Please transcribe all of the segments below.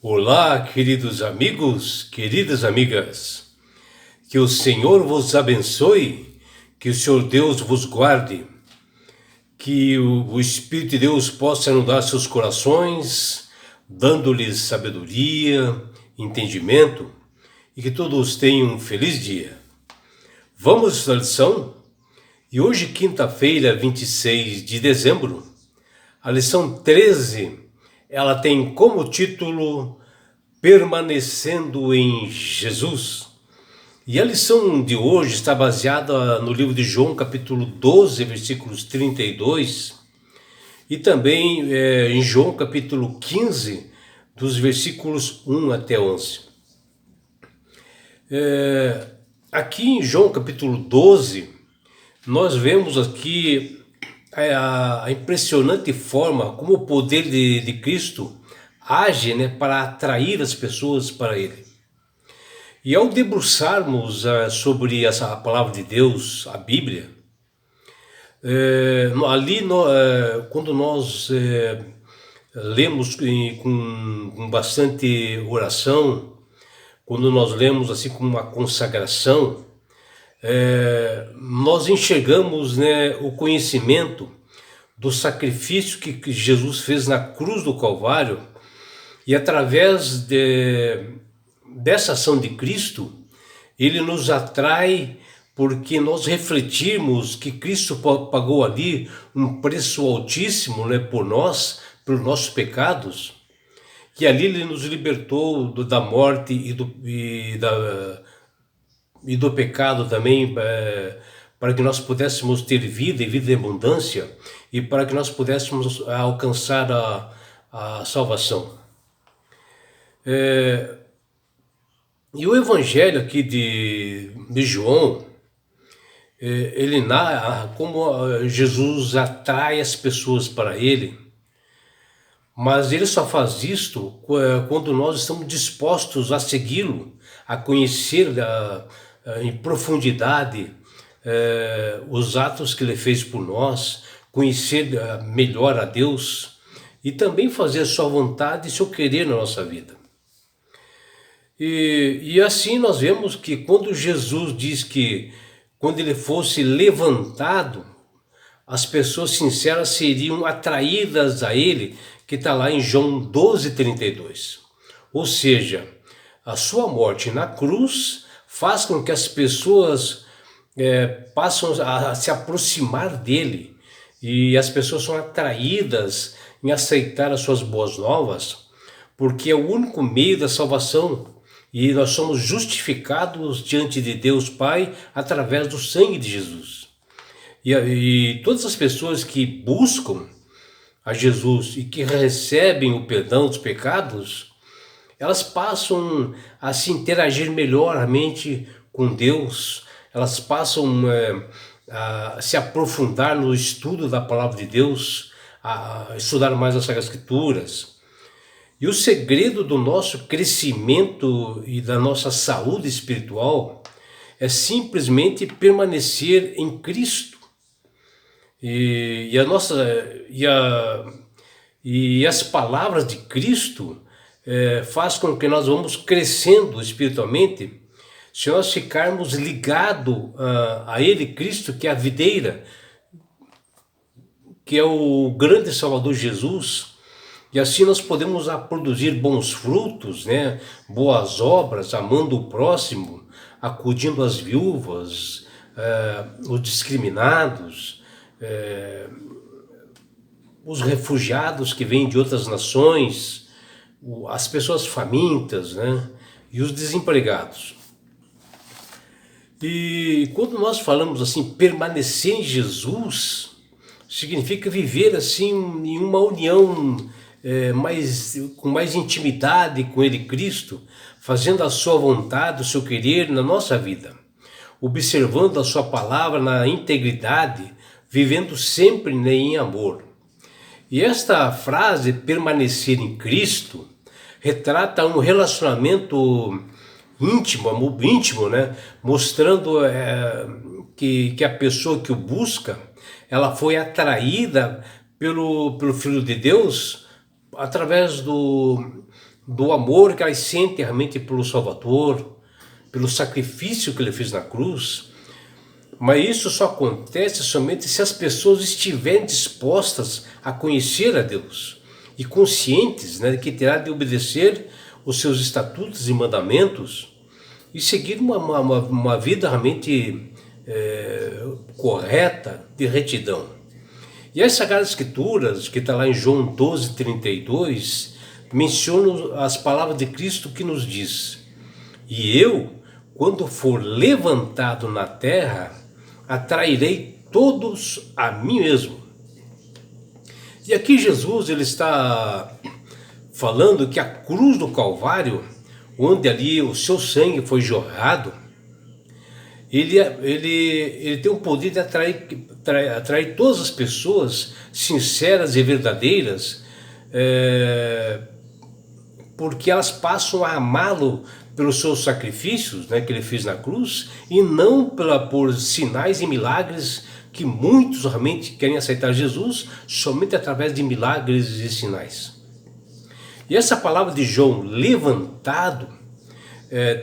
Olá, queridos amigos, queridas amigas. Que o Senhor vos abençoe, que o Senhor Deus vos guarde, que o Espírito de Deus possa inundar seus corações, dando-lhes sabedoria, entendimento e que todos tenham um feliz dia. Vamos à lição? E hoje, quinta-feira, 26 de dezembro, a lição 13, ela tem como título Permanecendo em Jesus. E a lição de hoje está baseada no livro de João, capítulo 12, versículos 32, e também em João, capítulo 15, dos versículos 1 até 11. Aqui em João, capítulo 12, nós vemos aqui a impressionante forma como o poder de Cristo age, né, para atrair as pessoas para Ele. E ao debruçarmos sobre a palavra de Deus, a Bíblia, quando nós lemos com bastante oração, quando nós lemos assim com uma consagração, nós enxergamos, né, o conhecimento do sacrifício que Jesus fez na cruz do Calvário, e através dessa ação de Cristo, ele nos atrai porque nós refletimos que Cristo pagou ali um preço altíssimo, né, por nós, pelos nossos pecados, que ali ele nos libertou da morte e do pecado também, para que nós pudéssemos ter vida e vida em abundância, e para que nós pudéssemos alcançar a salvação. E o evangelho aqui de João, ele narra como Jesus atrai as pessoas para ele, mas ele só faz isto quando nós estamos dispostos a segui-lo, a conhecer em profundidade os atos que ele fez por nós, conhecer melhor a Deus e também fazer a sua vontade e seu querer na nossa vida. E assim nós vemos que quando Jesus diz que quando ele fosse levantado, as pessoas sinceras seriam atraídas a ele, que está lá em João 12:32. Ou seja, a sua morte na cruz faz com que as pessoas passam a se aproximar dele, e as pessoas são atraídas em aceitar as suas boas novas, porque é o único meio da salvação. E nós somos justificados diante de Deus Pai através do sangue de Jesus. E todas as pessoas que buscam a Jesus e que recebem o perdão dos pecados, elas passam a se interagir melhormente com Deus, elas passam a se aprofundar no estudo da palavra de Deus, a estudar mais as Sagradas Escrituras. E o segredo do nosso crescimento e da nossa saúde espiritual é simplesmente permanecer em Cristo. E as palavras de Cristo faz com que nós vamos crescendo espiritualmente, se nós ficarmos ligados a Ele, Cristo, que é a videira, que é o grande Salvador Jesus. E assim nós podemos produzir bons frutos, né? Boas obras, amando o próximo, acudindo as viúvas, os discriminados, os refugiados que vêm de outras nações, as pessoas famintas, né? E os desempregados. E quando nós falamos assim, permanecer em Jesus, significa viver assim em uma união com mais intimidade com Ele, Cristo, fazendo a sua vontade, o seu querer na nossa vida, observando a sua palavra na integridade, vivendo sempre em amor. E esta frase, permanecer em Cristo, retrata um relacionamento íntimo, né? Mostrando que a pessoa que o busca, ela foi atraída pelo Filho de Deus através do amor que elas sentem realmente pelo Salvador, pelo sacrifício que ele fez na cruz. Mas isso só acontece somente se as pessoas estiverem dispostas a conhecer a Deus e conscientes, né, que terá de obedecer os seus estatutos e mandamentos e seguir uma vida realmente correta, de retidão. E as Sagradas Escrituras, que está lá em João 12:32, mencionam as palavras de Cristo que nos diz: e eu, quando for levantado na terra, atrairei todos a mim mesmo. E aqui Jesus ele está falando que a cruz do Calvário, onde ali o seu sangue foi jorrado, ele tem o poder de atrair todas as pessoas sinceras e verdadeiras, porque elas passam a amá-lo pelos seus sacrifícios, né, que ele fez na cruz, e não por sinais e milagres, que muitos realmente querem aceitar Jesus somente através de milagres e sinais. E essa palavra de João, levantado,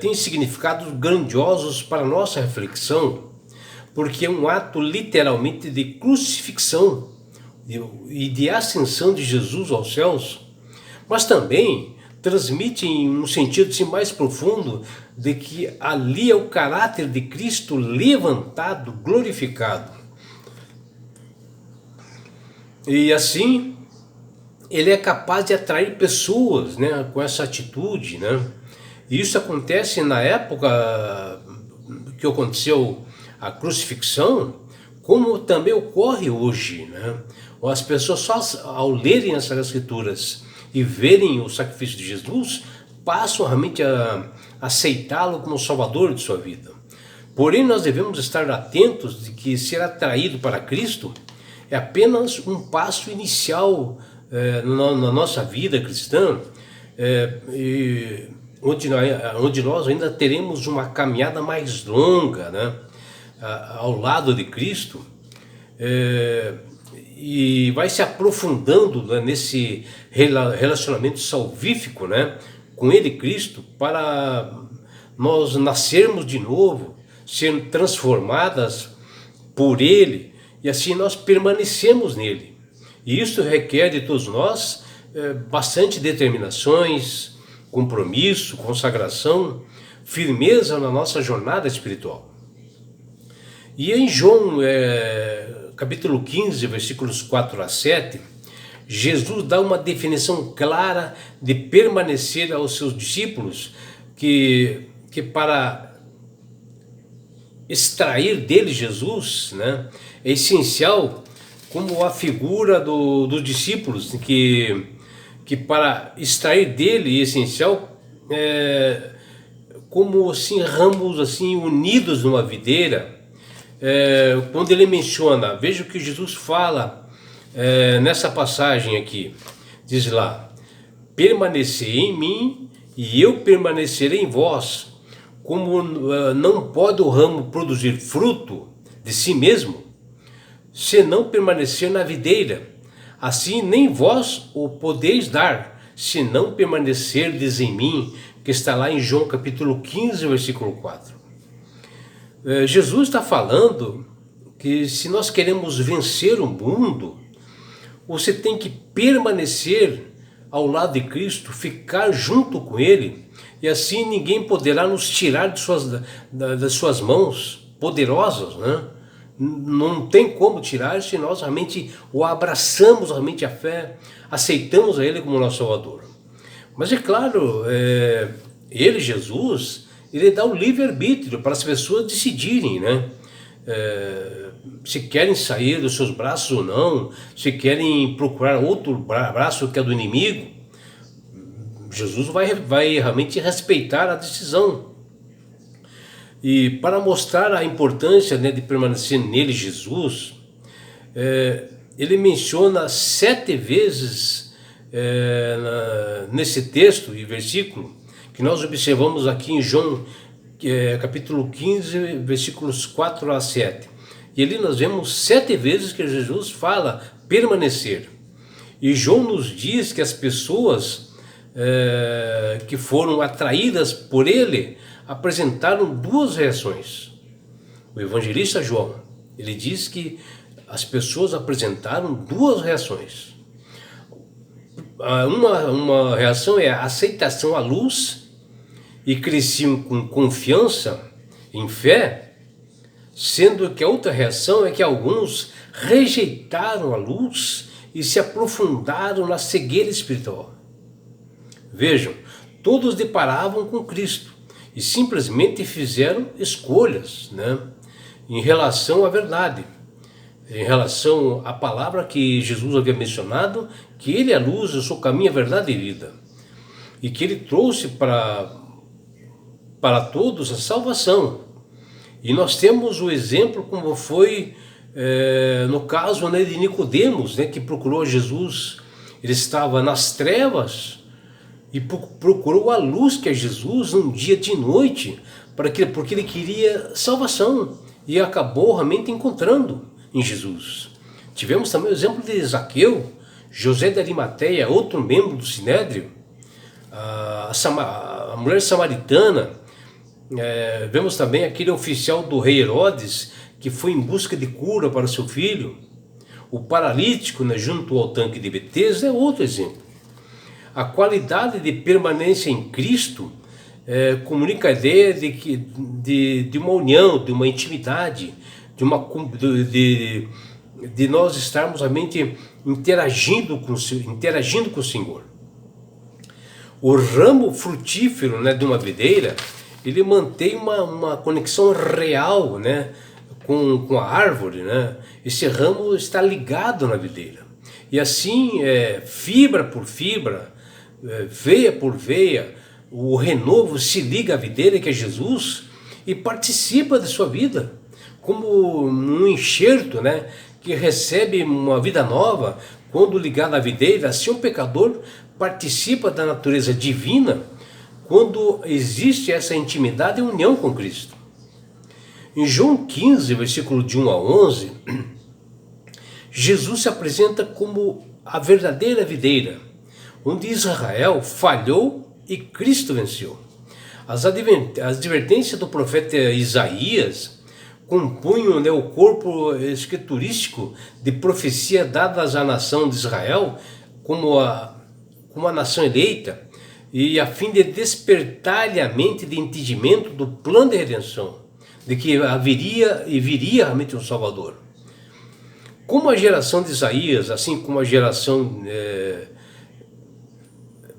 tem significados grandiosos para a nossa reflexão, porque é um ato literalmente de crucifixão e de ascensão de Jesus aos céus, mas também transmite um sentido assim, mais profundo de que ali é o caráter de Cristo levantado, glorificado. E assim, ele é capaz de atrair pessoas, né, com essa atitude, né? E isso acontece na época que aconteceu a crucifixão, como também ocorre hoje, né? As pessoas só ao lerem as Sagradas Escrituras e verem o sacrifício de Jesus, passam realmente a aceitá-lo como Salvador de sua vida. Porém, nós devemos estar atentos de que ser atraído para Cristo é apenas um passo inicial na nossa vida cristã, onde nós ainda teremos uma caminhada mais longa, né, ao lado de Cristo, e vai se aprofundando, né, nesse relacionamento salvífico, né, com Ele, Cristo, para nós nascermos de novo, sermos transformadas por Ele, e assim nós permanecemos nele. E isso requer de todos nós bastante determinações, compromisso, consagração, firmeza na nossa jornada espiritual. E em João capítulo 15, versículos 4 a 7, Jesus dá uma definição clara de permanecer aos seus discípulos, que para extrair dele Jesus, né, é essencial, como a figura dos discípulos, que para extrair dele é essencial, como assim, ramos assim, unidos numa videira. Quando ele menciona, veja o que Jesus fala nessa passagem aqui, diz lá: permanecei em mim e eu permanecerei em vós. Como não pode o ramo produzir fruto de si mesmo, se não permanecer na videira, assim nem vós o podeis dar, se não permanecerdes em mim, que está lá em João capítulo 15, versículo 4. Jesus está falando que se nós queremos vencer o mundo, você tem que permanecer ao lado de Cristo, ficar junto com Ele, e assim ninguém poderá nos tirar das suas mãos poderosas, né? Não tem como tirar se nós realmente o abraçamos, realmente a fé, aceitamos a Ele como nosso Salvador. Mas é claro, Ele, Jesus, Ele dá o livre-arbítrio para as pessoas decidirem, né? Se querem sair dos seus braços ou não, se querem procurar outro braço que é do inimigo. Jesus vai realmente respeitar a decisão. E para mostrar a importância, né, de permanecer nele, Jesus, ele menciona 7 vezes nesse texto e versículo, que nós observamos aqui em João capítulo 15, versículos 4 a 7. E ali nós vemos 7 vezes que Jesus fala permanecer. E João nos diz que as pessoas que foram atraídas por ele, apresentaram duas reações. O evangelista João, ele diz que as pessoas apresentaram duas reações. Uma reação é a aceitação à luz e cresciam com confiança, em fé, sendo que a outra reação é que alguns rejeitaram a luz e se aprofundaram na cegueira espiritual. Vejam, todos deparavam com Cristo e simplesmente fizeram escolhas, né, em relação à verdade, em relação à palavra que Jesus havia mencionado, que Ele é a luz, eu sou o caminho, a verdade e a vida, e que Ele trouxe para todos a salvação. E nós temos o exemplo como foi no caso, né, de Nicodemos, né, que procurou Jesus. Ele estava nas trevas e procurou a luz, que é Jesus, um dia de noite, porque ele queria salvação, e acabou realmente encontrando em Jesus. Tivemos também o exemplo de Zaqueu, José de Arimateia, outro membro do Sinédrio, a mulher samaritana. Vemos também aquele oficial do rei Herodes, que foi em busca de cura para seu filho. O paralítico, né, junto ao tanque de Betesda, é outro exemplo. A qualidade de permanência em Cristo comunica a ideia de uma união, de uma intimidade, de nós estarmos realmente interagindo com o Senhor. O ramo frutífero, né, de uma videira, ele mantém uma conexão real, né, com a árvore, né? Esse ramo está ligado na videira. E assim, fibra por fibra, veia por veia, o renovo se liga à videira, que é Jesus, e participa da sua vida, como um enxerto, né, que recebe uma vida nova quando ligado à videira. Assim, o pecador participa da natureza divina quando existe essa intimidade e união com Cristo. Em João 15, versículo de 1 a 11, Jesus se apresenta como a verdadeira videira, onde Israel falhou e Cristo venceu. As advertências do profeta Isaías compunham, né, o corpo escriturístico de profecia dadas à nação de Israel como a nação eleita, e a fim de despertar-lhe a mente de entendimento do plano de redenção, de que haveria e viria realmente um Salvador. Como a geração de Isaías, assim como a geração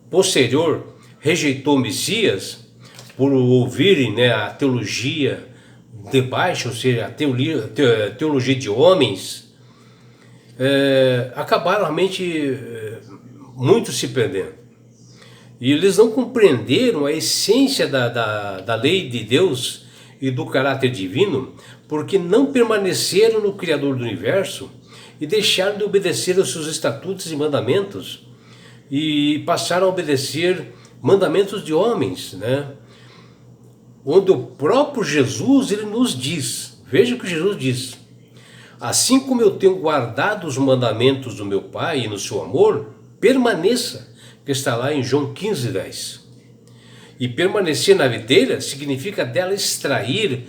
posterior rejeitou o Messias por ouvirem, né, a teologia de baixo, ou seja, a teologia de homens, acabaram realmente muito se perdendo. E eles não compreenderam a essência da lei de Deus e do caráter divino, porque não permaneceram no Criador do Universo e deixaram de obedecer aos seus estatutos e mandamentos, e passaram a obedecer mandamentos de homens, né? Onde o próprio Jesus, ele nos diz, veja o que Jesus diz: assim como eu tenho guardado os mandamentos do meu Pai e no seu amor, permaneça, que está lá em João 15, 10. E permanecer na videira significa dela extrair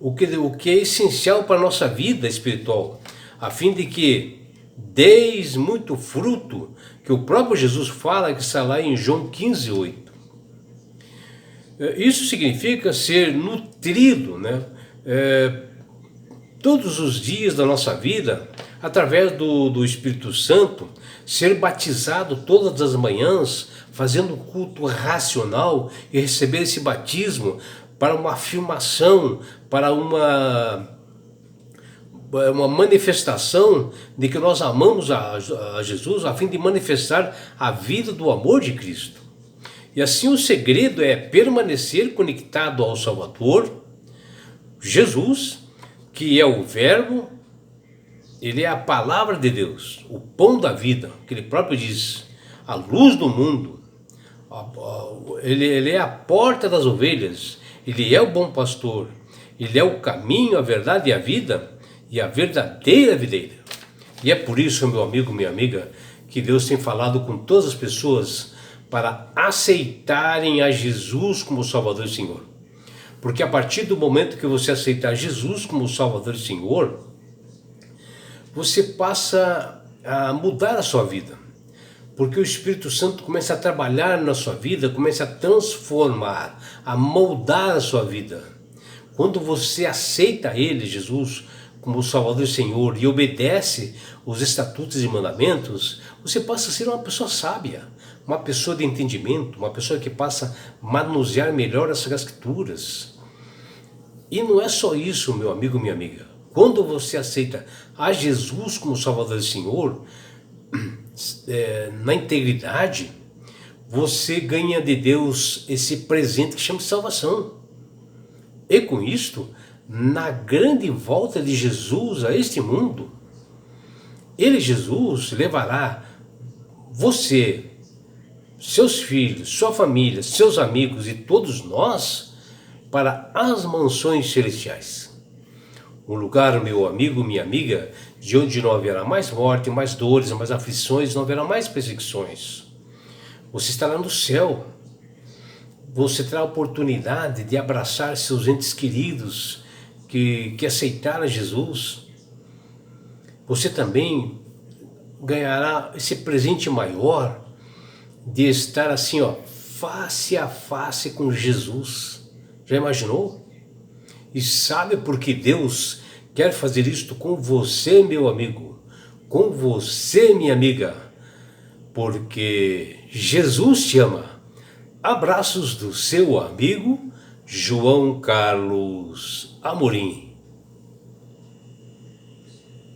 o que é essencial para a nossa vida espiritual, a fim de que deis muito fruto, que o próprio Jesus fala, que está lá em João 15, 8. Isso significa ser nutrido, né, todos os dias da nossa vida, através do Espírito Santo, ser batizado todas as manhãs, fazendo culto racional e receber esse batismo para uma afirmação, para uma manifestação de que nós amamos a Jesus, a fim de manifestar a vida do amor de Cristo. E assim o segredo é permanecer conectado ao Salvador, Jesus, que é o Verbo. Ele é a palavra de Deus, o pão da vida, que ele próprio diz, a luz do mundo. Ele é a porta das ovelhas, ele é o bom pastor, ele é o caminho, a verdade e a vida, e a verdadeira videira. E é por isso, meu amigo, minha amiga, que Deus tem falado com todas as pessoas para aceitarem a Jesus como Salvador e Senhor. Porque a partir do momento que você aceitar Jesus como Salvador e Senhor, você passa a mudar a sua vida. Porque o Espírito Santo começa a trabalhar na sua vida, começa a transformar, a moldar a sua vida. Quando você aceita Ele, Jesus, como Salvador e Senhor, e obedece os estatutos e mandamentos, você passa a ser uma pessoa sábia, uma pessoa de entendimento, uma pessoa que passa a manusear melhor as Escrituras. E não é só isso, meu amigo, minha amiga. Quando você aceita a Jesus como Salvador e Senhor, na integridade, você ganha de Deus esse presente que chama de salvação. E com isto, na grande volta de Jesus a este mundo, Ele, Jesus, levará você, seus filhos, sua família, seus amigos e todos nós para as mansões celestiais. Um lugar, meu amigo, minha amiga, de onde não haverá mais morte, mais dores, mais aflições, não haverá mais perseguições. Você estará no céu. Você terá a oportunidade de abraçar seus entes queridos que aceitaram Jesus. Você também ganhará esse presente maior de estar assim, face a face com Jesus. Já imaginou? E sabe por que Deus quer fazer isto com você, meu amigo? Com você, minha amiga? Porque Jesus te ama. Abraços do seu amigo João Carlos Amorim.